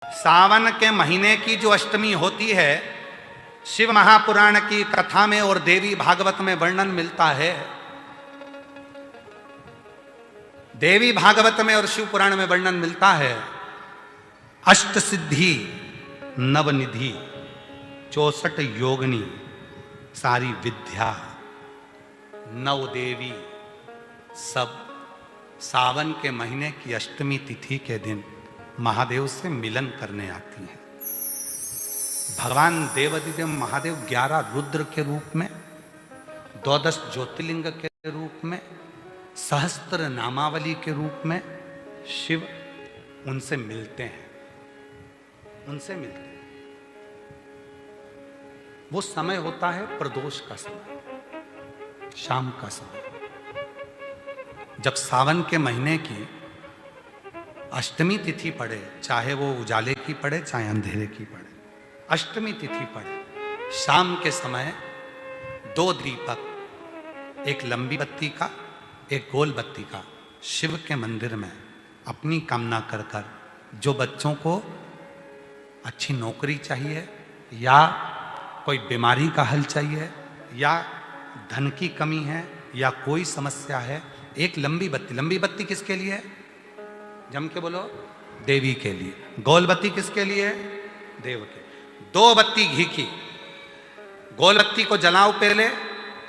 सावन के महीने की जो अष्टमी होती है, शिव महापुराण की कथा में और देवी भागवत में वर्णन मिलता है। देवी भागवत में और शिव पुराण में वर्णन मिलता है, अष्ट सिद्धि नवनिधि 64 योगिनी सारी विद्या नव देवी सब सावन के महीने की अष्टमी तिथि के दिन महादेव से मिलन करने आती हैं। भगवान देवाधिदेव महादेव 11 रुद्र के रूप में, 12 ज्योतिर्लिंग के रूप में, सहस्त्र नामावली के रूप में शिव उनसे मिलते हैं। वो समय होता है प्रदोष का समय, शाम का समय। जब सावन के महीने की अष्टमी तिथि पड़े, चाहे वो उजाले की पड़े चाहे अंधेरे की पड़े, अष्टमी तिथि पड़े, शाम के समय 2 दीपक, एक लंबी बत्ती का एक गोल बत्ती का, शिव के मंदिर में अपनी कामना कर कर, जो बच्चों को अच्छी नौकरी चाहिए या कोई बीमारी का हल चाहिए या धन की कमी है या कोई समस्या है, एक लंबी बत्ती किसके लिए है? जम के बोलो, देवी के लिए। गोल बत्ती किसके लिए है? देव के। 2 बत्ती घी की, गोल बत्ती को जलाओ पहले,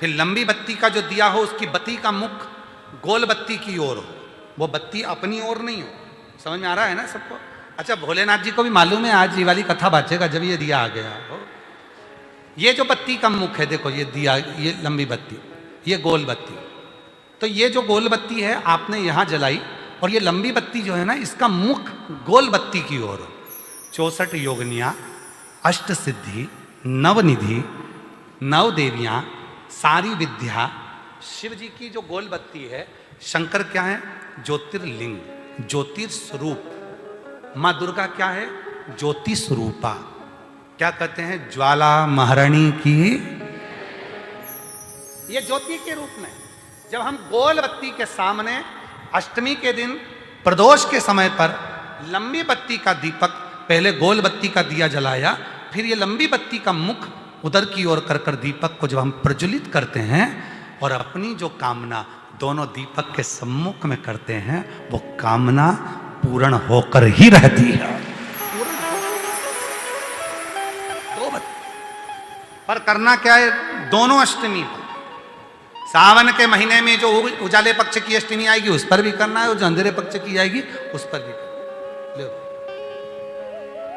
फिर लंबी बत्ती का जो दिया हो उसकी बत्ती का मुख गोल बत्ती की ओर हो, वो बत्ती अपनी ओर नहीं हो। समझ में आ रहा है ना सबको? अच्छा, भोलेनाथ जी को भी मालूम है आज ये वाली कथा बाजेगा जब ये दिया आ गया हो। ये जो बत्ती का मुख है, देखो ये दिया, ये लंबी बत्ती, ये गोल बत्ती, तो ये जो गोल बत्ती है आपने यहां जलाई और ये लंबी बत्ती जो है ना, इसका मुख गोल बत्ती की ओर हो। 64 योगिनियां, अष्ट सिद्धि, नवनिधि, नव देवियां, सारी विद्या। शिव जी की जो गोल बत्ती है, शंकर क्या है? ज्योतिर्लिंग, ज्योतिर्स्वरूप। मां दुर्गा क्या है? ज्योति स्वरूपा। क्या कहते हैं? ज्वाला महारानी की। ये ज्योति के रूप में जब हम गोल बत्ती के सामने अष्टमी के दिन प्रदोष के समय पर लंबी बत्ती का दीपक, पहले गोल बत्ती का दिया जलाया, फिर ये लंबी बत्ती का मुख उधर की ओर कर कर दीपक को जब हम प्रज्वलित करते हैं और अपनी जो कामना दोनों दीपक के सम्मुख में करते हैं, वो कामना पूर्ण होकर ही रहती है। पर करना क्या है? दोनों अष्टमी पर, सावन के महीने में जो उजाले पक्ष की अष्टमी आएगी उस पर भी करना है और जो अंधेरे पक्ष की आएगी उस पर भी करना है।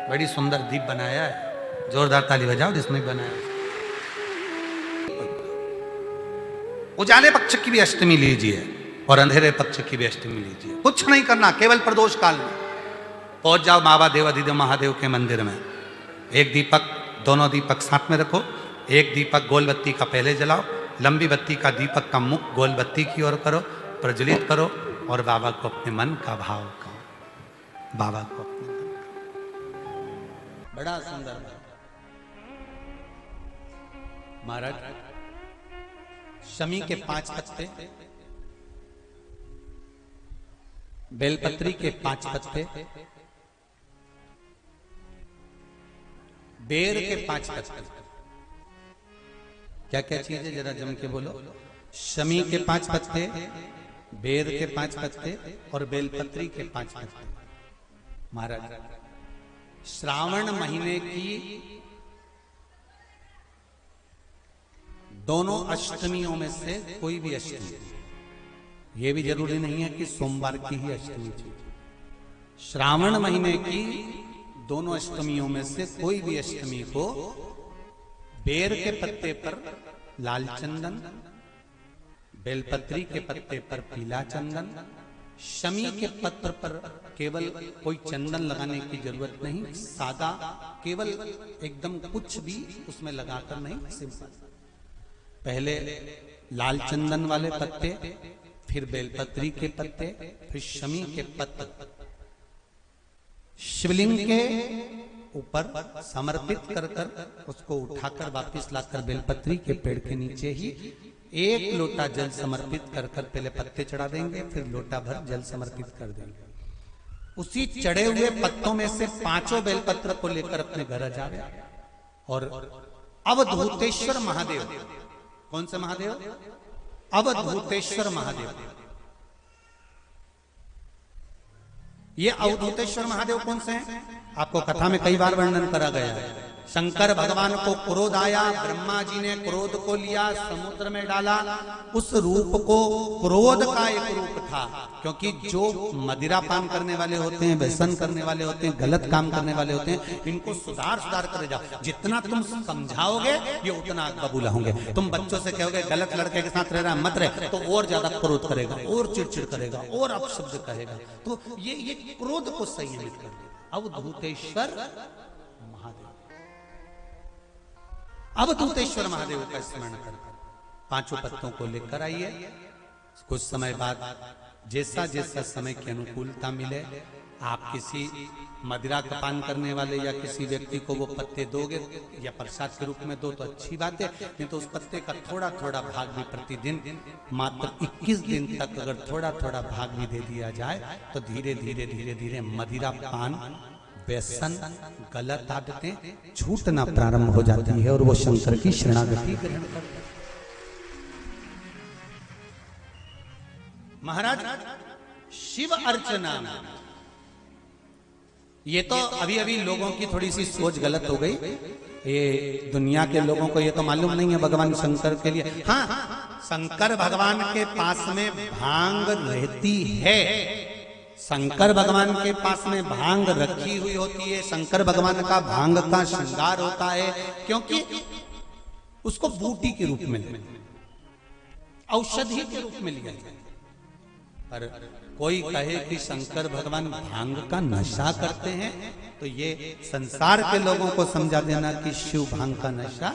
बड़ी सुंदर दीप बनाया है, जोरदार ताली बजाओ जिसने बनाया। उजाले पक्ष की भी अष्टमी लीजिए और अंधेरे पक्ष की भी अष्टमी लीजिए। कुछ नहीं करना, केवल प्रदोष काल में पहुंच जाओ बाबा देवाधिदेव महादेव के मंदिर में। एक दीपक, दोनों दीपक साथ में रखो। एक दीपक गोल बत्ती का पहले जलाओ, लंबी बत्ती का दीपक का मुख गोल बत्ती की ओर करो, प्रज्वलित करो और बाबा को अपने मन का भाव कहो। बाबा को अपने मन का। बड़ा सुंदर महाराज, शमी के 5 पत्ते, बेलपत्री के 5 पत्ते, बेर के 5 पत्ते। क्या क्या चीज है जरा जम के बोलो? शमी के 5 पत्ते, बेर के 5 पत्ते और बेलपत्री के 5 पत्ते। महाराज, श्रावण महीने की दोनों अष्टमियों में से कोई भी अष्टमी, यह भी जरूरी नहीं है कि सोमवार की ही अष्टमी चाहिए। श्रावण महीने की दोनों अष्टमियों में से कोई भी अष्टमी को बेर के पत्ते पर लाल चंदन, बेलपत्री के पत्ते पर पीला चंदन, शमी के पत्र पर केवल कोई चंदन लगाने की जरूरत नहीं, सादा केवल एकदम कुछ भी उसमें लगाकर नहीं, सिंपल। पहले लाल चंदन वाले पत्ते, फिर बेलपत्री के पत्ते, फिर शमी के पत्र शिवलिंग के ऊपर समर्पित कर कर उसको उठाकर वापस लाकर बेलपत्री के पेड़ के नीचे ही 1 लोटा जल समर्पित कर कर पहले पत्ते चढ़ा देंगे, फिर लोटा भर जल समर्पित कर देंगे। उसी चढ़े हुए पत्तों में से 5 बेलपत्र को लेकर अपने घर जावे और अवधूतेश्वर महादेव, कौन से महादेव? अवधूतेश्वर महादेव। ये अवधूतेश्वर महादेव कौन से हैं? आपको कथा में कई बार वर्णन करा गया है। शंकर भगवान को क्रोध आया, ब्रह्मा जी ने क्रोध को लिया, समुद्र में डाला। उस रूप को क्रोध का एक रूप था, क्योंकि जो मदिरा पान करने वाले होते हैं, व्यसन करने वाले होते हैं, गलत काम करने वाले होते हैं, इनको सुधार करे जाओ। जितना तुम समझाओगे ये उतना बबूला होंगे। तुम बच्चों से कहोगे गलत लड़के के साथ रह रहा मत रहे, तो और ज्यादा क्रोध करेगा, और चिड़चिड़ करेगा, और अपशब्द कहेगा। तो ये क्रोध को संयमित कर देगा। अवधूतेश्वर महादेव, अवधूतेश्वर महादेव का स्मरण कर 5 पत्तों को लेकर आइए। कुछ समय बाद जैसा जैसा समय की अनुकूलता मिले, आप किसी मदिरा का पान करने वाले या किसी व्यक्ति को वो पत्ते दोगे या प्रसाद के रूप में दो तो अच्छी बात है, नहीं तो उस पत्ते का थोड़ा थोड़ा भाग भी प्रतिदिन मात्र 21 दिन तक अगर थोड़ा थोड़ा भाग भी दे दिया जाए तो धीरे धीरे धीरे धीरे मदिरा पान, व्यसन, गलत आदतें छूटना प्रारंभ हो जाती है और वो शंकर की शरणागति ग्रहण करते हैं। महाराज शिव अर्चना, ये तो अभी अभी लोगों की थोड़ी सी सोच गलत हो गई। ये दुनिया के लोगों को ये तो मालूम नहीं है भगवान शंकर के लिए। हाँ, शंकर भगवान के पास में भांग रहती है, शंकर भगवान के पास में भांग रखी हुई होती है। शंकर भगवान का भांग का श्रृंगार होता है, क्योंकि उसको बूटी के रूप में, औषधि के रूप में लिया जाए। पर कोई कहे कि शंकर भगवान भांग का नशा करते हैं, तो ये संसार के लोगों को समझा देना कि शिव भांग का नशा,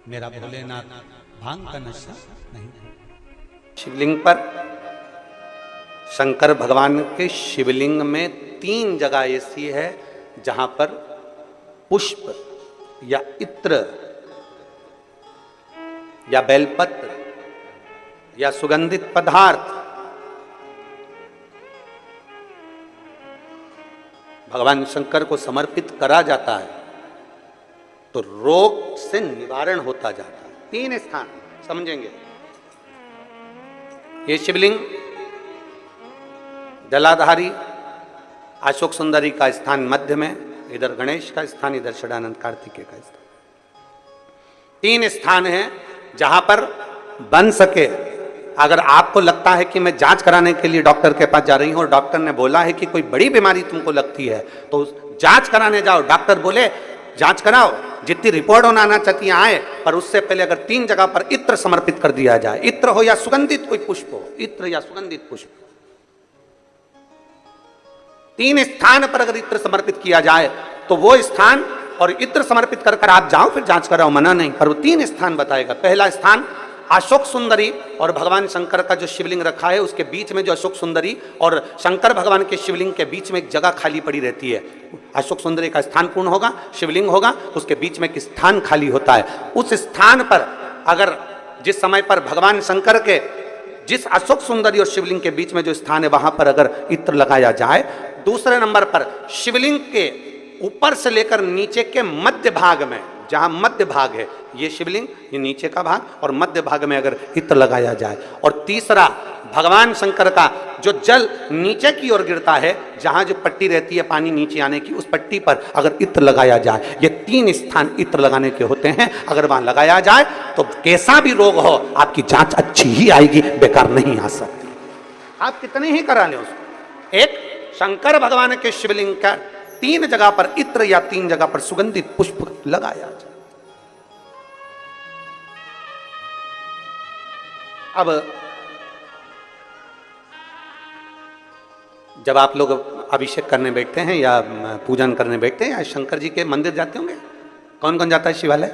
मेरा भोलेनाथ भांग का नशा नहीं। शिवलिंग पर, शंकर भगवान के शिवलिंग में 3 जगह ऐसी है जहां पर पुष्प या इत्र या बेलपत्र या सुगंधित पदार्थ भगवान शंकर को समर्पित करा जाता है तो रोग से निवारण होता जाता है। 3 स्थान समझेंगे। ये शिवलिंग जलाधारी अशोक सुंदरी का स्थान मध्य में, इधर गणेश का स्थान, इधर षडानंद कार्तिकेय का स्थान। 3 स्थान हैं जहां पर बन सके। अगर आपको लगता है कि मैं जांच कराने के लिए डॉक्टर के पास जा रही हूं और डॉक्टर ने बोला है कि कोई बड़ी बीमारी तुमको लगती है तो जांच कराने जाओ, डॉक्टर बोले जांच कराओ, जितनी रिपोर्ट होना आना चाहती आए, पर उससे पहले अगर 3 जगह पर इत्र समर्पित कर दिया जाए, इत्र हो या सुगंधित कोई पुष्प हो, इत्र या सुगंधित पुष्प, 3 स्थान पर अगर इत्र समर्पित किया जाए तो वो स्थान और इत्र समर्पित कर आप जाओ फिर जांच कराओ, मना नहीं, पर वो 3 स्थान बताएगा। पहला स्थान अशोक सुंदरी और भगवान शंकर का जो शिवलिंग रखा है उसके बीच में जो अशोक सुंदरी और शंकर भगवान के शिवलिंग के बीच में एक जगह खाली पड़ी रहती है। अशोक सुंदरी का स्थान पूर्ण होगा, शिवलिंग होगा, उसके बीच में एक स्थान खाली होता है। उस स्थान पर अगर जिस समय पर भगवान शंकर के जिस अशोक सुंदरी और शिवलिंग के बीच में जो स्थान है वहां पर अगर इत्र लगाया जाए, दूसरे नंबर पर शिवलिंग के ऊपर से लेकर नीचे के मध्य भाग में, जहां मध्य भाग है ये शिवलिंग, ये नीचे का भाग और मध्य भाग में अगर इत्र लगाया जाए, और तीसरा भगवान शंकर का जो जल नीचे की ओर गिरता है, जहां जो पट्टी रहती है पानी नीचे आने की, उस पट्टी पर अगर इत्र लगाया जाए, ये 3 स्थान इत्र लगाने के होते हैं। अगर वहां लगाया जाए तो कैसा भी रोग हो आपकी जांच अच्छी ही आएगी, बेकार नहीं आ सकती। आप कितने ही करा लें उसको। एक शंकर भगवान के शिवलिंग का 3 जगह पर इत्र या 3 जगह पर सुगंधित पुष्प लगाया जाए। अब जब आप लोग अभिषेक करने बैठते हैं या पूजन करने बैठते हैं या शंकर जी के मंदिर जाते होंगे, कौन कौन जाता है शिवालय?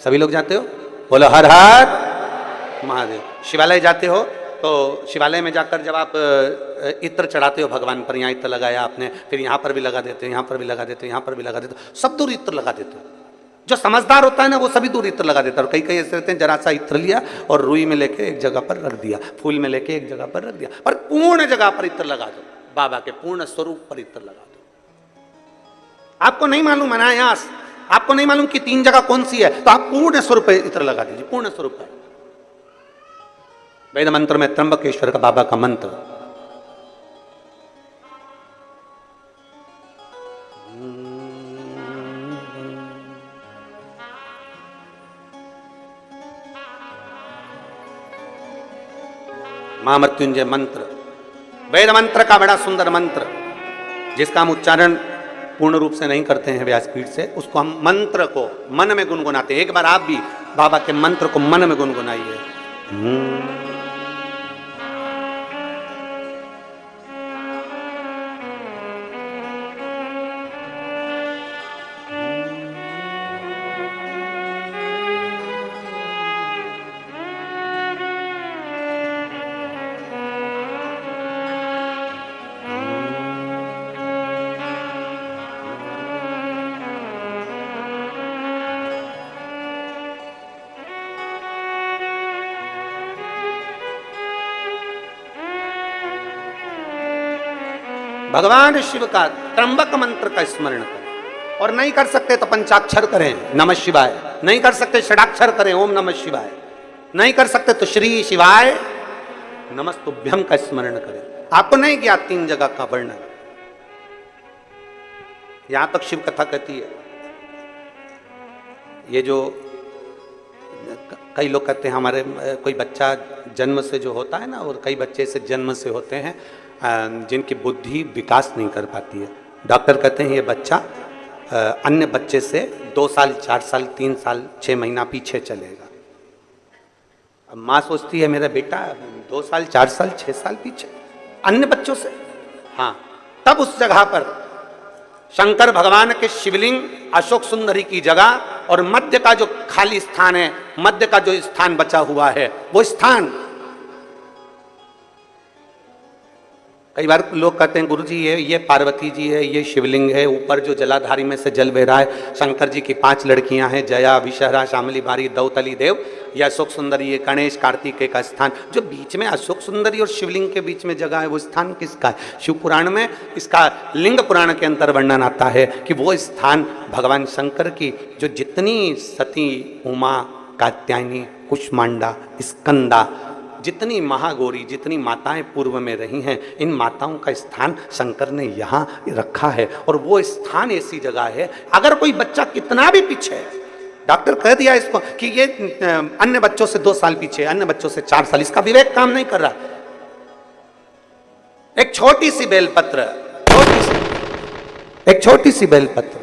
सभी लोग जाते हो? बोलो हर हर महादेव। शिवालय जाते हो तो शिवालय में जाकर जब आप इत्र चढ़ाते हो भगवान पर, यहाँ इत्र लगाया आपने, फिर यहाँ पर भी लगा देते हो, यहाँ पर भी लगा देते हो, यहाँ पर भी लगा देते हो, सब दूर इत्र लगा देते हो। जो समझदार होता है ना वो सभी दूर इत्र लगा देता है। और कई कई ऐसे रहते हैं जरा सा इत्र लिया और रुई में लेके एक जगह पर रख दिया, फूल में लेके एक जगह पर रख दिया, पर पूर्ण जगह पर इत्र लगा दो, बाबा के पूर्ण स्वरूप पर इत्र लगा दो। आपको नहीं मालूम अनायास, आपको नहीं मालूम कि 3 जगह कौन सी है, तो आप पूर्ण स्वरूप पर इत्र लगा दीजिए, पूर्ण स्वरूप पर। वेद मंत्र में त्र्यंबकेश्वर का बाबा का मंत्र, महामृत्युंजय मंत्र, वेद मंत्र का बड़ा सुंदर मंत्र, जिसका हम उच्चारण पूर्ण रूप से नहीं करते हैं व्यासपीठ से, उसको हम मंत्र को मन में गुनगुनाते हैं। एक बार आप भी बाबा के मंत्र को मन में गुनगुनाइए। भगवान शिव का त्र्यंबक मंत्र का स्मरण करें, और नहीं कर सकते तो पंचाक्षर करें नमः शिवाय, नहीं कर सकते षडाक्षर करें ओम नमः शिवाय, नहीं कर सकते तो श्री शिवाय नमस्तुभ्यम का स्मरण करें। आपको नहीं किया 3 जगह का वर्णन, यहां तक शिव कथा कहती है। ये जो कई लोग कहते हैं हमारे कोई बच्चा जन्म से जो होता है ना, और कई बच्चे से जन्म से होते हैं जिनकी बुद्धि विकास नहीं कर पाती है, डॉक्टर कहते हैं ये बच्चा अन्य बच्चे से 2 साल 4 साल 3 साल 6 महीना पीछे चलेगा। अब माँ सोचती है मेरा बेटा 2 साल 4 साल 6 साल पीछे अन्य बच्चों से। हाँ, तब उस जगह पर शंकर भगवान के शिवलिंग अशोक सुंदरी की जगह और मध्य का जो खाली स्थान है, मध्य का जो स्थान बचा हुआ है, वो स्थान कई बार लोग कहते हैं गुरुजी ये पार्वती जी है, ये शिवलिंग है, ऊपर जो जलाधारी में से जल बह रहा है, शंकर जी की 5 लड़कियां हैं, जया विषहरा शामली बारी दौतली देव, ये अशोक सुंदरी, ये गणेश कार्तिकेय का स्थान। जो बीच में अशोक सुंदरी और शिवलिंग के बीच में जगह है, वो स्थान किसका है? शिव पुराण में इसका लिंग पुराण के अंतर वर्णन आता है कि वो स्थान भगवान शंकर की जो जितनी सती उमा कात्यायनी कुष्मांडा स्कंदा जितनी महागौरी जितनी माताएं पूर्व में रही हैं, इन माताओं का स्थान शंकर ने यहाँ रखा है। और वो स्थान ऐसी जगह है, अगर कोई बच्चा कितना भी पीछे है, डॉक्टर कह दिया इसको कि ये अन्य बच्चों से 2 साल पीछे, अन्य बच्चों से 4 साल, इसका विवेक काम नहीं कर रहा। एक छोटी सी बेलपत्र, एक छोटी सी बेलपत्र,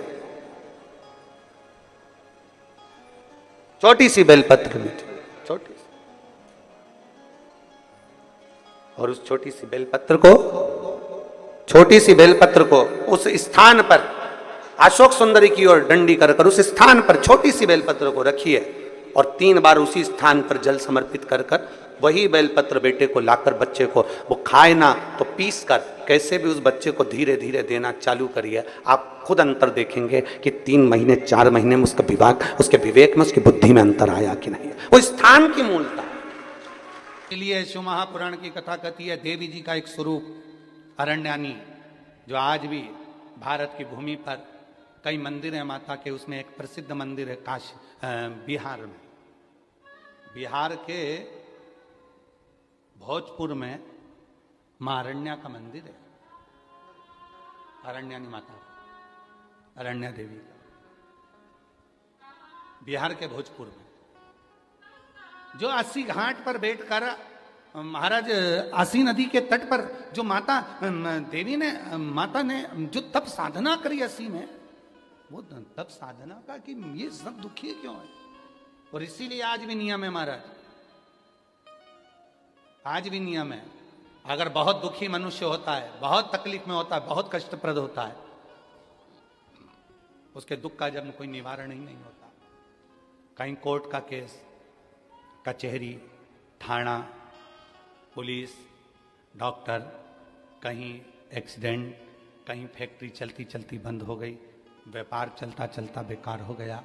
छोटी सी बेलपत्र लीजिए, छोटी, और उस छोटी सी बेलपत्र को उस स्थान पर अशोक सुंदरी की ओर डंडी कर उस स्थान पर छोटी सी बेलपत्र को रखिए, और 3 बार उसी स्थान पर जल समर्पित कर वही बेलपत्र बेटे को लाकर बच्चे को, वो खाए ना तो पीस कर कैसे भी उस बच्चे को धीरे धीरे देना चालू करिए। आप खुद अंतर देखेंगे कि 3 महीने 4 महीने में उसका विवेक, उसके विवेक में, उसकी बुद्धि में अंतर आया कि नहीं। वो स्थान की मूलता। इसलिए शिव महापुराण की कथा कहती है देवी जी का एक स्वरूप अरण्यानी, जो आज भी भारत की भूमि पर कई मंदिर हैं माता के, उसमें एक प्रसिद्ध मंदिर है बिहार में, बिहार के भोजपुर में मां अरण्या का मंदिर है, अरण्यानी माता, अरण्या देवी का, बिहार के भोजपुर में, जो 80 घाट पर बैठकर महाराज आसी नदी के तट पर जो माता ने जो तप साधना करी 80 में, वो तप साधना का कि ये सब दुखी क्यों है, और इसीलिए आज भी नियम है महाराज, आज भी नियम है। अगर बहुत दुखी मनुष्य होता है, बहुत तकलीफ में होता है, बहुत कष्टप्रद होता है, उसके दुख का जब कोई निवारण ही नहीं होता। कहीं कोर्ट का केस, कचहरी, थाना, पुलिस, डॉक्टर, कहीं एक्सीडेंट, कहीं फैक्ट्री चलती चलती बंद हो गई, व्यापार चलता चलता बेकार हो गया,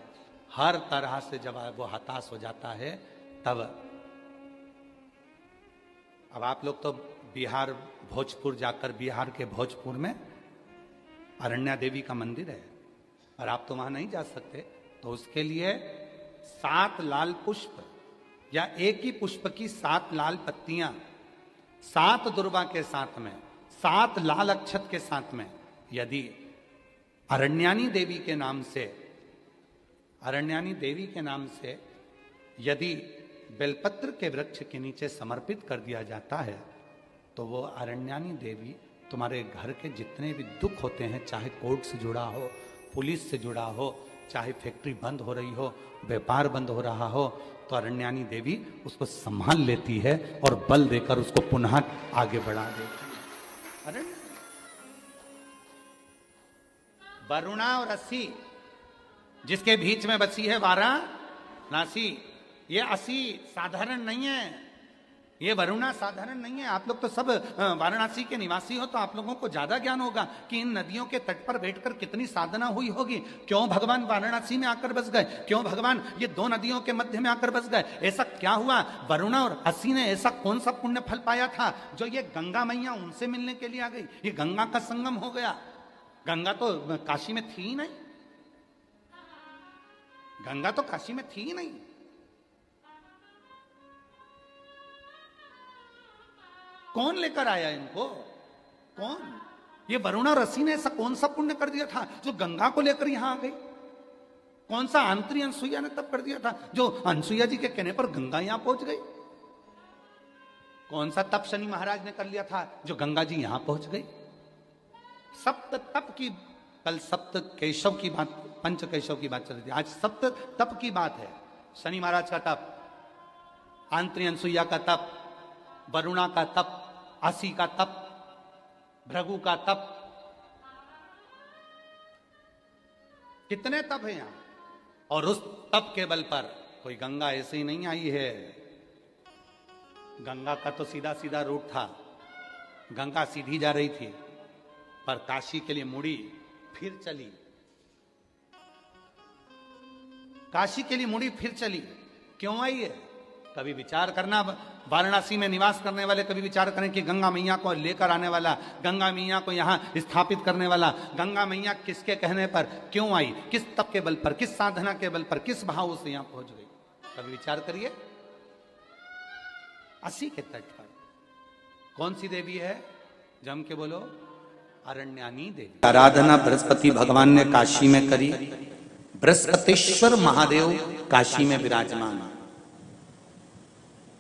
हर तरह से जब वो हताश हो जाता है तब। अब आप लोग तो बिहार भोजपुर जाकर, बिहार के भोजपुर में अरण्या देवी का मंदिर है, और आप तो वहां नहीं जा सकते, तो उसके लिए 7 लाल पुष्प या एक ही पुष्प की 7 लाल पत्तियां, 7 दुर्वा के साथ में, 7 लाल अक्षत के साथ में, यदि अरण्यानी देवी के नाम से, अरण्यानी देवी के नाम से यदि बेलपत्र के वृक्ष के नीचे समर्पित कर दिया जाता है, तो वो अरण्यानी देवी तुम्हारे घर के जितने भी दुख होते हैं, चाहे कोर्ट से जुड़ा हो, पुलिस से जुड़ा हो, चाहे फैक्ट्री बंद हो रही हो, व्यापार बंद हो रहा हो, तो अरण्यानी देवी उसको संभाल लेती है और बल देकर उसको पुनः आगे बढ़ा देती है। वरुणा और असी जिसके बीच में बसी है वाराणसी, ये असी साधारण नहीं है, ये वरुणा साधारण नहीं है। आप लोग तो सब वाराणसी के निवासी हो, तो आप लोगों को ज्यादा ज्ञान होगा कि इन नदियों के तट पर बैठकर कितनी साधना हुई होगी। क्यों भगवान वाराणसी में आकर बस गए, क्यों भगवान ये 2 नदियों के मध्य में आकर बस गए, ऐसा क्या हुआ? वरुणा और असी ने ऐसा कौन सा पुण्य फल पाया था जो ये गंगा मैया उनसे मिलने के लिए आ गई? ये गंगा का संगम हो गया। गंगा तो काशी में थी ही नहीं, गंगा तो काशी में थी ही नहीं। कौन लेकर आया इनको? कौन? ये वरुणा और असी ने ऐसा कौन सा पुण्य कर दिया था जो गंगा को लेकर यहां आ गई? कौन सा आंतरी अनसुईया ने तब कर दिया था जो अनसुईया जी के कहने पर गंगा यहां पहुंच गई? कौन सा तप शनि महाराज ने कर लिया था जो गंगा जी यहां पहुंच गई? सप्त तप की, कल सप्त केशव की बात, पंच केशव की बात चल रही थी, आज सप्त तप की बात है। शनि महाराज का तप, आंतरी अनसुईया का तप, वरुणा का तप, असी का तप, भृगु का तप, कितने तप हैं यहां। और उस तप के बल पर कोई गंगा ऐसे ही नहीं आई है। गंगा का तो सीधा सीधा रूट था, गंगा सीधी जा रही थी, पर काशी के लिए मुड़ी फिर चली, काशी के लिए मुड़ी फिर चली। क्यों आई है? कभी विचार करना, वाराणसी में निवास करने वाले कभी विचार करें कि गंगा मैया को लेकर आने वाला, गंगा मैया को यहां स्थापित करने वाला, गंगा मैया किसके कहने पर क्यों आई, किस तप के बल पर, किस साधना के बल पर, किस भाव से यहां पहुंच गई? कभी विचार करिए। असी के तट पर कौन सी देवी है? जम के बोलो, अरण्यानी देवी। आराधना बृहस्पति भगवान ने काशी में करी। बृहस्पतिश्वर महादेव काशी में विराजमान।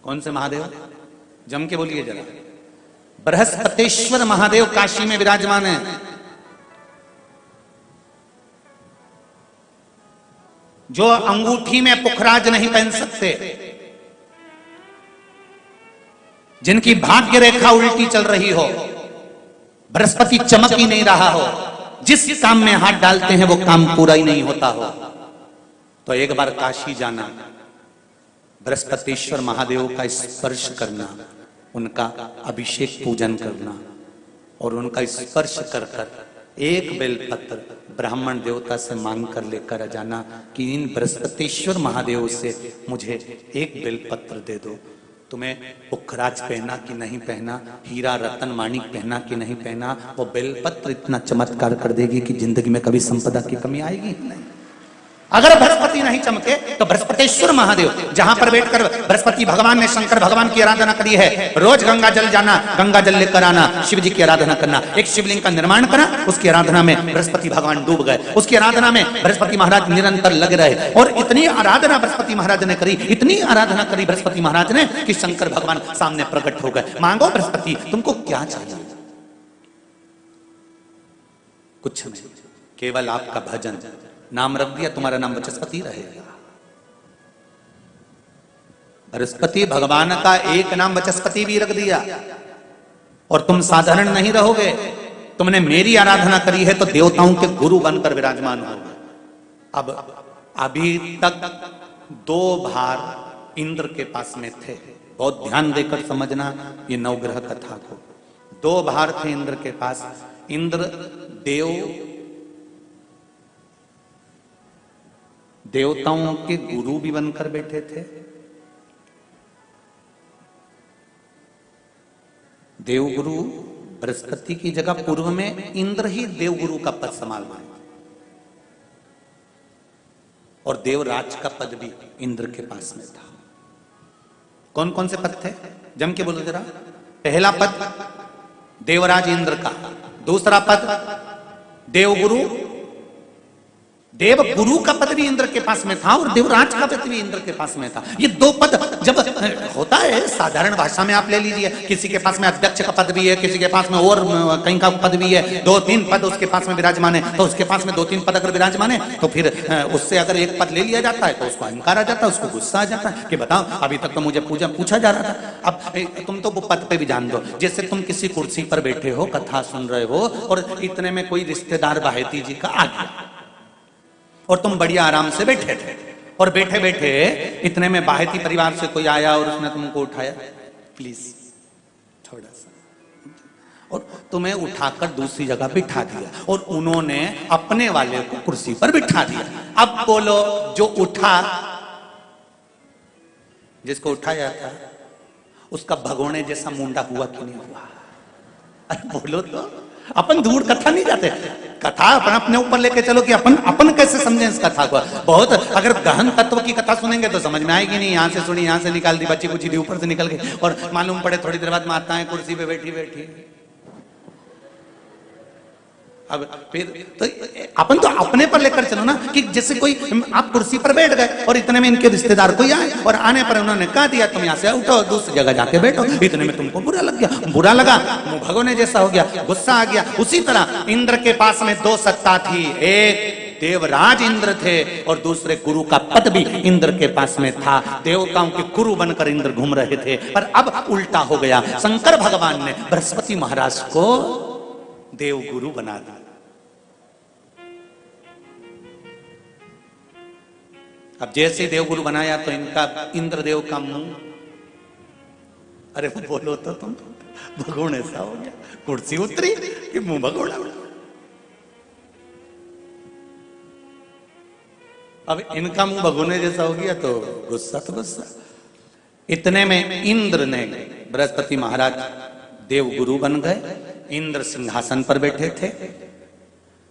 कौन से महादेव? जम के बोलिए जरा। बृहस्पतिश्वर महादेव काशी में विराजमान है। जो अंगूठी में पुखराज नहीं पहन सकते, जिनकी भाग्य रेखा उल्टी चल रही हो, बृहस्पति चमक ही नहीं रहा हो, जिस काम में हाथ डालते हैं वो काम पूरा ही नहीं होता हो, तो एक बार काशी जाना, बृहस्पतिश्वर महादेव का स्पर्श करना, उनका अभिषेक पूजन करना और उनका स्पर्श कर कर एक बेलपत्र ब्राह्मण देवता से मांग कर लेकर आ जाना कि इन बृहस्पतिश्वर महादेव से मुझे एक बेलपत्र दे दो। तुम्हें पुखराज पहना कि नहीं पहना, हीरा रतन माणिक पहना कि नहीं पहना, वो बेलपत्र इतना चमत्कार कर देगी कि जिंदगी में कभी संपदा की कमी आएगी नहीं। अगर बृहस्पति नहीं चमके तो बृहस्पतिश्वर महादेव, जहां पर बैठकर बृहस्पति भगवान ने शंकर भगवान की आराधना करी है, रोज गंगा जल जाना, गंगा जल लेकर आना, शिव जी की आराधना करना, एक शिवलिंग का निर्माण करा, उसकी आराधना में बृहस्पति भगवान डूब गए, उसकी आराधना में बृहस्पति महाराज निरंतर लगे रहे। और इतनी आराधना बृहस्पति महाराज ने करी, इतनी आराधना करी बृहस्पति महाराज ने कि शंकर भगवान सामने प्रकट हो गए। मांगो बृहस्पति, तुमको क्या चाहिए? कुछ नहीं, केवल आपका भजन। नाम रख दिया, तुम्हारा नाम बृहस्पति रहेगा। बृहस्पति भगवान का एक नाम बृहस्पति भी रख दिया और तुम साधारण नहीं रहोगे। तुमने मेरी आराधना करी है तो देवताओं के गुरु बनकर विराजमान होगे। अब अभी तक 2 भार इंद्र के पास में थे, बहुत ध्यान देकर समझना ये नवग्रह कथा को। 2 भार थे इंद्र के पास। इंद्र देव देवताओं के गुरु भी बनकर बैठे थे, देवगुरु बृहस्पति की जगह पूर्व में इंद्र ही देवगुरु का पद संभाल रहे, और देवराज का पद भी इंद्र के पास में था। कौन कौन से पद थे जम के बोलो जरा। पहला पद देवराज इंद्र का, दूसरा पद देवगुरु, देवगुरु का पद भी इंद्र के पास में था और देवराज का पद भी इंद्र के पास में था। ये दो पद जब होता है साधारण भाषा में, आप ले लीजिए, किसी के पास में अध्यक्ष का पद भी है, किसी के पास में और कहीं का पद भी है, 2-3 पद उसके पास में विराजमान है, तो उसके पास में 2-3 पद अगर विराजमान है तो फिर उससे अगर एक पद ले लिया जाता है तो उसको अहंकार आ जाता है, उसको गुस्सा आ जाता है कि बताओ अभी तक तो मुझे पूछा जा रहा था, अब तुम तो वो पद पे भी जान दो। जैसे तुम किसी कुर्सी पर बैठे हो, कथा सुन रहे हो और इतने में कोई रिश्तेदार बाहेती जी का आ गया और तुम बढ़िया आराम से बैठे थे, और बैठे बैठे इतने में बाहेती परिवार से कोई आया और उसने तुमको उठाया, प्लीज थोड़ा सा, और तुम्हें उठाकर दूसरी जगह बिठा दिया और उन्होंने अपने वाले को कुर्सी पर बिठा दिया। अब बोलो जो उठा, जिसको उठाया था उसका भगोने जैसा मुंडा हुआ कि नहीं हुआ? अरे बोलो तो, अपन दूर कथा नहीं जाते, कथा अपन अपने ऊपर लेके चलो कि अपन कैसे समझें इस कथा को। बहुत अगर गहन तत्व की कथा सुनेंगे तो समझ में आएगी नहीं, यहां से सुनी, यहां से निकाल दी, बच्ची कुछ दी, ऊपर से निकल गई और मालूम पड़े थोड़ी देर बाद माताएं कुर्सी पे बैठी बैठी। अब फिर तो अपन तो अपने पर लेकर चलो ना, कि जैसे कोई आप कुर्सी पर बैठ गए और इतने में इनके रिश्तेदार कोई आए और आने पर उन्होंने कहा दिया तुम यहां से उठो दूसरी जगह जाके बैठो, इतने में तुमको बुरा लग गया, बुरा लगा, मुंह भगोने जैसा हो गया, गुस्सा आ गया। उसी तरह इंद्र के पास में 2 सत्ता थी, एक देवराज इंद्र थे और दूसरे गुरु का पद भी इंद्र के पास में था। देवताओं के गुरु बनकर इंद्र घूम रहे थे, पर अब उल्टा हो गया। शंकर भगवान ने बृहस्पति महाराज को देवगुरु बना दिया। अब जैसे देवगुरु बनाया तो इनका इंद्रदेव का मुंह, अरे बोलो तो तुम, भगोन ऐसा हो गया, कुर्सी उतरी कि मुंह भगोड़ा। अब इनका मुंह भगोने जैसा हो गया तो गुस्सा तो गुस्सा। इतने में इंद्र ने, बृहस्पति महाराज देवगुरु बन गए, इंद्र सिंहासन पर बैठे थे,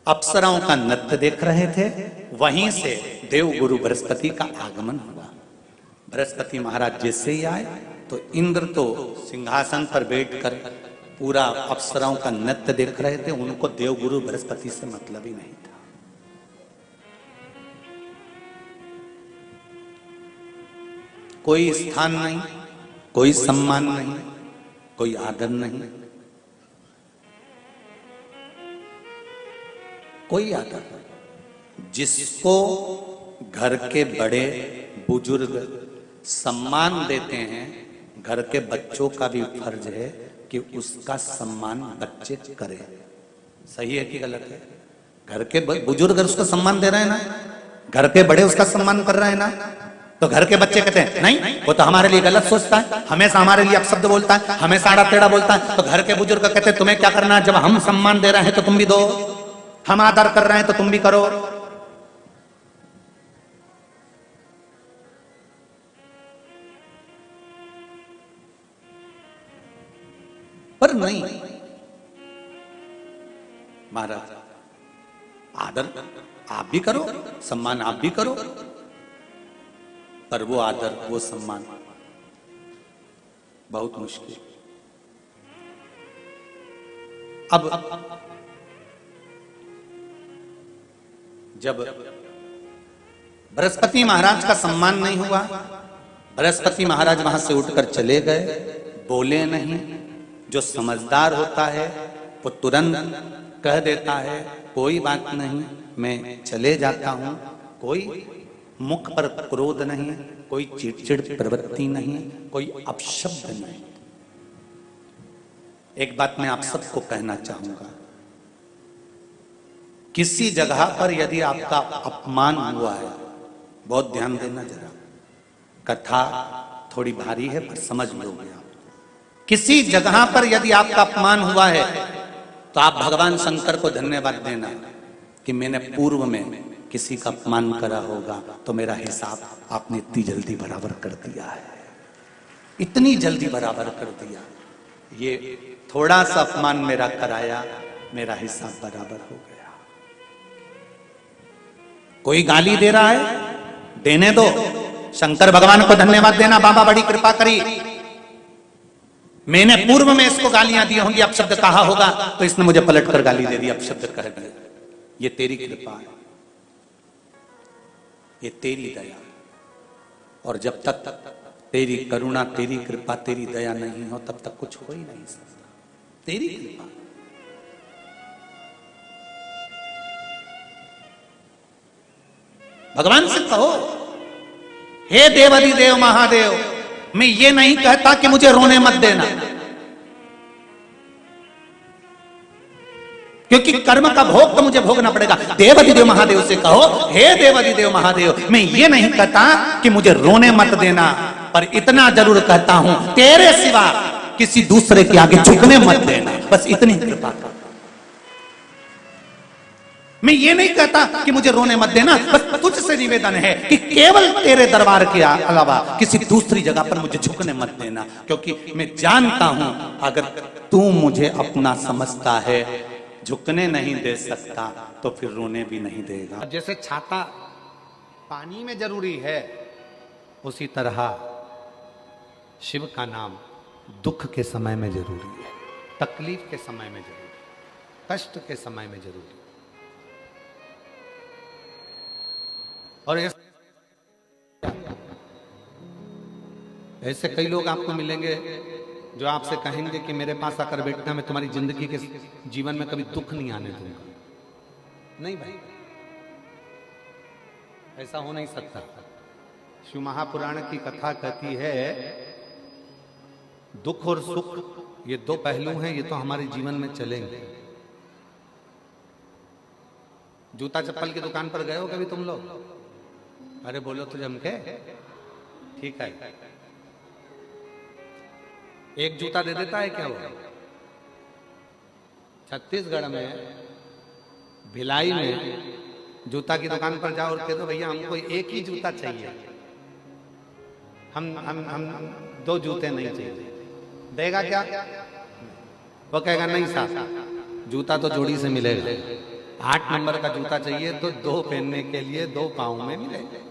अप्सराओं का नृत्य देख रहे थे, वहीं से देवगुरु बृहस्पति का आगमन हुआ। बृहस्पति महाराज जैसे ही आए तो इंद्र तो सिंहासन पर बैठकर पूरा अप्सराओं का नृत्य देख रहे थे, उनको देवगुरु बृहस्पति से मतलब ही नहीं था। कोई स्थान नहीं, कोई सम्मान नहीं, कोई आदर नहीं, कोई आदर नहीं। जिसको घर के बड़े बुजुर्ग सम्मान देते हैं, घर के बच्चों का भी फर्ज है कि उसका सम्मान बच्चे करें। सही है कि गलत है? घर के बुजुर्ग उसको सम्मान दे रहे हैं ना, घर के बड़े उसका सम्मान कर रहे हैं ना, तो घर के बच्चे कहते हैं नहीं वो तो हमारे लिए गलत सोचता है, हमेशा हमारे लिए अपशब्द बोलता है, हमेशा आड़ा टेढ़ा बोलता है। तो घर के बुजुर्ग कहते हैं तुम्हें क्या करना है, जब हम सम्मान दे रहे हैं तो तुम भी दो, हम आदर कर रहे हैं तो तुम भी करो। पर नहीं महाराज, आदर आप भी करो, सम्मान आप भी करो, पर वो आदर वो सम्मान बहुत मुश्किल। अब जब बृहस्पति महाराज का सम्मान नहीं हुआ, बृहस्पति महाराज वहां से उठकर चले गए, बोले नहीं। जो समझदार होता है वो तुरंत कह देता है कोई बात नहीं, मैं चले जाता हूं, कोई मुख पर क्रोध नहीं, कोई चिड़चिड़ प्रवृत्ति नहीं, कोई अपशब्द नहीं। एक बात मैं आप सबको कहना चाहूंगा, किसी जगह पर यदि आपका अपमान हुआ है, बहुत ध्यान देना जरा, कथा थोड़ी भारी है पर समझ लोगे आप। किसी जगह पर यदि आपका अपमान हुआ है तो आप भगवान शंकर को धन्यवाद देना कि मैंने पूर्व में किसी का अपमान करा होगा तो मेरा हिसाब आपने इतनी जल्दी बराबर कर दिया है, इतनी जल्दी बराबर कर दिया। ये थोड़ा सा अपमान मेरा कराया, मेरा हिसाब बराबर हो गया। कोई गाली दे रहा है, देने दो, शंकर भगवान को धन्यवाद देना, बाबा बड़ी कृपा करी। मैंने पूर्व में इसको गालियां दी होंगी, अपशब्द कहा होगा, तो इसने मुझे पलट कर गाली दे दी, अपशब्द कह दिया। ये तेरी कृपा है, ये तेरी दया। और जब तक तेरी करुणा, तेरी कृपा, तेरी दया नहीं हो, तब तक कुछ हो ही नहीं सकता। तेरी कृपा। भगवान से कहो, हे देवाधिदेव महादेव, मैं ये नहीं कहता कि मुझे रोने मत देना, क्योंकि कर्म का भोग तो मुझे भोगना पड़ेगा। देवाधिदेव महादेव से कहो, हे देवाधिदेव महादेव, मैं ये नहीं कहता कि मुझे रोने मत देना, पर इतना जरूर कहता हूं, तेरे सिवा किसी दूसरे के आगे झुकने मत देना, बस इतनी कृपा कर। मैं ये नहीं कहता कि मुझे रोने मत देना, बस तुझसे निवेदन है कि केवल तेरे दरबार के अलावा किसी दूसरी जगह पर मुझे झुकने मत देना, क्योंकि मैं जानता हूं अगर तू मुझे अपना समझता है, झुकने नहीं दे सकता, तो फिर रोने भी नहीं देगा। जैसे छाता पानी में जरूरी है, उसी तरह शिव का नाम दुख के समय में जरूरी है, तकलीफ के समय में जरूरी है, कष्ट के समय में जरूरी है। और ऐसे कई लोग आपको मिलेंगे जो आपसे कहेंगे कि मेरे पास आकर बैठना, मैं तुम्हारी जिंदगी के जीवन में कभी दुख नहीं आने दूंगा। नहीं भाई, ऐसा हो नहीं सकता। शिव महापुराण की कथा कहती है, दुख और सुख ये दो पहलू हैं, ये तो हमारे जीवन में चलेंगे। जूता चप्पल की दुकान पर गए हो कभी तुम लोग? अरे बोलो तो जम के, ठीक है। एक जूता दे देता है क्या वो? छत्तीसगढ़ में भिलाई में जूता की दुकान पर जाओ और कह दो भैया हमको एक ही जूता चाहिए, हम दो जूते नहीं चाहिए, देगा क्या? वो कहेगा नहीं साहब, जूता तो जोड़ी से मिलेगा, 8 नंबर का जूता चाहिए तो 2 पहनने के लिए 2 पाँव में मिलेगा।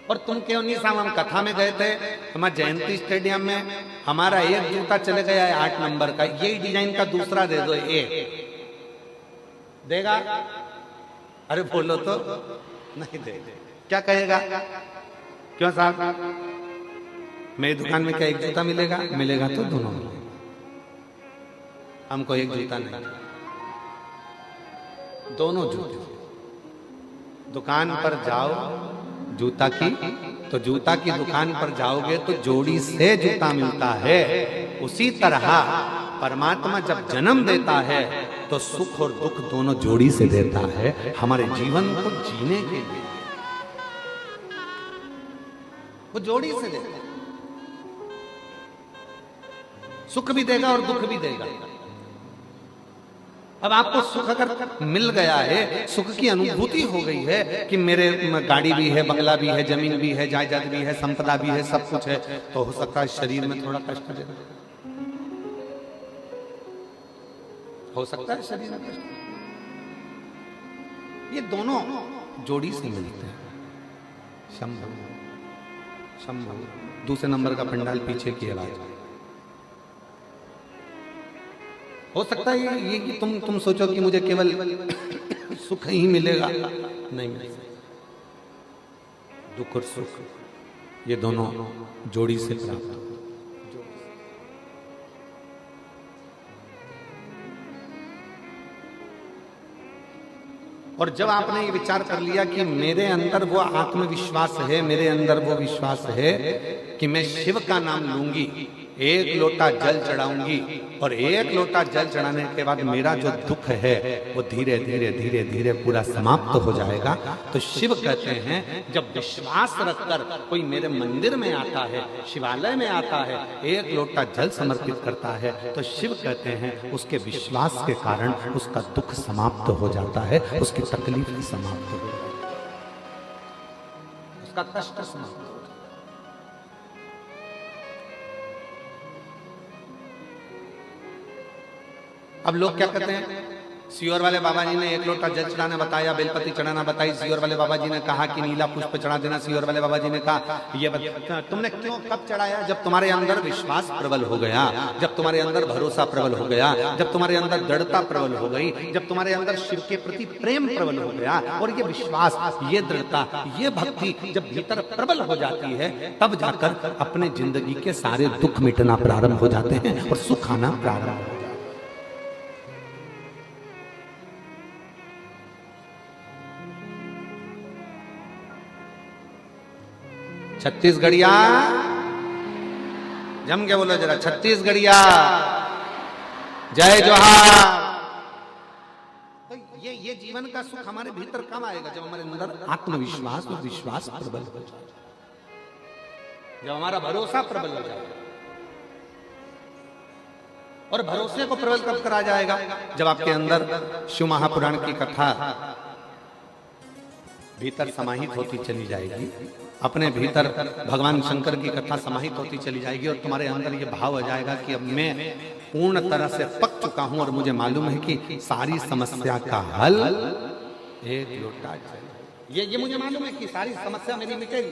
और तुम क्यों नहीं साहब, हम कथा में गए थे, हमारे जयंती स्टेडियम में, हमारा एक जूता चले गया है 8 नंबर का, यही डिजाइन का दूसरा दे दो, देगा? अरे बोलो तो नहीं दे, क्या कहेगा? क्यों साहब, मेरी दुकान में क्या एक जूता मिलेगा? मिलेगा तो दोनों मिलेगा, हमको एक जूता नहीं, दोनों जूते। दुकान पर जाओ जूता की, तो जूता की दुकान पर जाओगे तो जोड़ी से जूता मिलता है। उसी तरह परमात्मा जब जन्म देता है तो सुख और दुख दोनों जोड़ी से देता है, हमारे जीवन को जीने के लिए वो जोड़ी से देता है। सुख भी देगा और दुख भी देगा। अब आपको सुख अगर मिल गया है, सुख की अनुभूति हो गई है कि मेरे गाड़ी भी है, बंगला भी है, जमीन भी है, जायदाद भी है, संपदा भी है, सब कुछ है, तो हो सकता है शरीर में थोड़ा कष्ट देगा, हो सकता है शरीर में कष्ट। ये दोनों जोड़ी से मिलते हैं। शंभु शंभु, दूसरे नंबर का पंडाल पीछे की आवाज। हो सकता है ये तुम सोचो कि मुझे केवल सुख ही मिलेगा, नहीं मिलेगा। दुख और सुख ये दोनों जोड़ी से प्राप्त होते। और जब आपने ये विचार कर लिया कि मेरे अंदर वो आत्मविश्वास है, मेरे अंदर वो विश्वास है कि मैं शिव का नाम लूंगी, एक लोटा जल चढ़ाऊंगी और एक लोटा जल चढ़ाने के बाद मेरा जो दुख है वो धीरे धीरे धीरे धीरे पूरा समाप्त हो जाएगा। तो शिव कहते हैं जब विश्वास रखकर कोई मेरे मंदिर में आता है, शिवालय में आता है, एक लोटा जल समर्पित करता है, तो शिव कहते हैं उसके विश्वास के कारण उसका दुख समाप्त हो जाता है, उसकी तकलीफ समाप्त हो जाती है, उसका कष्ट समाप्त हो। अब लोग क्या कहते हैं, सियोर वाले बाबा जी ने एक लोटा जल चढ़ाना बताया, बेलपति चढ़ाना बताई, सियोर वाले बाबा जी ने कहा कि नीला पुष्प चढ़ा देना, सियोर वाले बाबा जी ने कहा ये तुमने क्यों कब चढ़ाया? जब तुम्हारे अंदर विश्वास प्रबल हो गया, जब तुम्हारे अंदर भरोसा प्रबल हो गया, जब तुम्हारे अंदर दृढ़ता प्रबल हो गई, जब तुम्हारे अंदर शिव के प्रति प्रेम प्रबल हो गया, और ये विश्वास, ये दृढ़ता, ये भक्ति जब भीतर प्रबल हो जाती है, तब जाकर अपने जिंदगी के सारे दुख मिटना प्रारंभ हो जाते हैं और सुख आना प्रारंभ हो जाता है। छत्तीसगढ़िया जम के बोलो जरा, छत्तीसगढ़िया जय जोहार। तो ये जीवन का सुख हमारे भीतर कब आएगा? जब हमारे अंदर आत्मविश्वास और विश्वास प्रबल हो जाए, जब हमारा भरोसा प्रबल हो जाए। और भरोसे को प्रबल कब करा जाएगा? जब आपके अंदर शिव महापुराण की कथा भीतर समाहित होती चली जाएगी, अपने भीतर भगवान शंकर की कथा समाहित होती चली जाएगी, और तुम्हारे अंदर ये भाव आ जाएगा कि अब मैं पूर्ण तरह से पक चुका हूं और मुझे मालूम है कि सारी समस्या का हल एक लोटा जल। ये मुझे मालूम है कि सारी समस्या मेरी मिटेगी।